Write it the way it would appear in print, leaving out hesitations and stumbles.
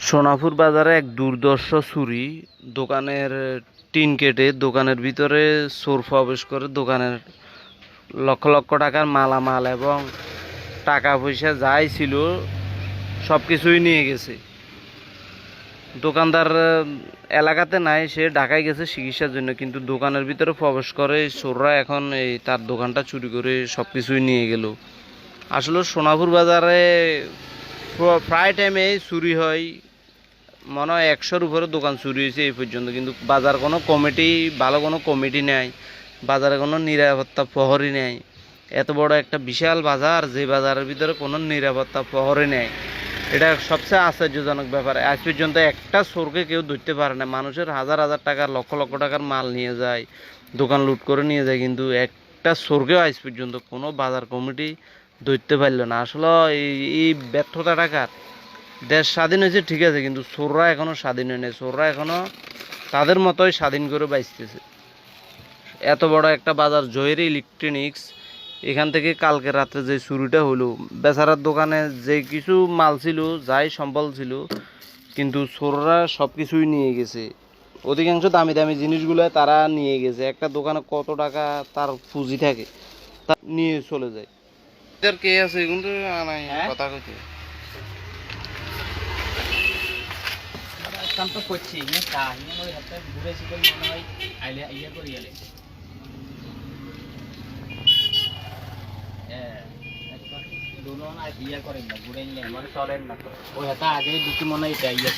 সোনাপুর বাজারে এক দুর্ধর্ষ চুরি। দোকানের টিন কেটে দোকানের ভিতরে চোর প্রবেশ করে দোকানের লক্ষ লক্ষ টাকার মালামাল এবং টাকা পয়সা যাই ছিল সব কিছুই নিয়ে গেছে। দোকানদার এলাকাতে নাই, সে ঢাকায় গেছে চিকিৎসার জন্য, কিন্তু দোকানের ভিতরে প্রবেশ করে চোররা এখন তার দোকানটা চুরি করে সব কিছুই নিয়ে গেল। আসলে সোনাপুর বাজারে প্রায় টাইমে চুরি হয়, মনে হয় 100-র উপরে দোকান চুরি হয়েছে এই পর্যন্ত, কিন্তু বাজার কোনো কমিটি, ভালো কোনো কমিটি নেই, বাজারে কোনো নিরাপত্তা প্রহরী নেই। এত বড় একটা বিশাল বাজার, যে বাজারের ভিতরে কোনো নিরাপত্তা প্রহরী নেই, এটা সবচেয়ে আশ্চর্যজনক ব্যাপার। আজ পর্যন্ত একটা চোরকে কেউ ধরতে পারে না। মানুষের হাজার হাজার টাকার, লক্ষ লক্ষ টাকার মাল নিয়ে যায়, দোকান লুট করে নিয়ে যায়, কিন্তু একটা চোরকেও আজ পর্যন্ত কোনো বাজার কমিটি ধরতে পারলো না। আসলে এই ব্যর্থতা টাকার দেশ স্বাধীন হয়েছে ঠিক আছে, কিন্তু চোররা এখনো স্বাধীন হয় নাই। চোররা এখনো তাদের মতোই স্বাধীন করে বাঁচতেছে। এত বড় একটা বাজার, জয়েরি ইলেকট্রনিক্স, এখান থেকে কালকে রাত্রে যে চুরিটা হলো, বেচারার দোকানে যে কিছু মাল ছিল, যাই সম্বল ছিল, কিন্তু চোররা সব কিছুই নিয়ে গেছে। অধিকাংশ দামি দামি জিনিসগুলো তারা নিয়ে গেছে। একটা দোকানে কত টাকা তার পুঁজি থাকে, তা নিয়ে চলে যায়। কে আছে কিন্তু কথা কইতে কাম তো করছি না, তা ইয়ে ওই হাতে ঘুরেছি বলে মনে হয় আইলে ইয়ে করে গেলে দোনো না ইয়ে করেন না, ঘুরে নিলে মানে চলেন না, ওই হাতে আগে দুটি মনে হয় এটা ইয়ে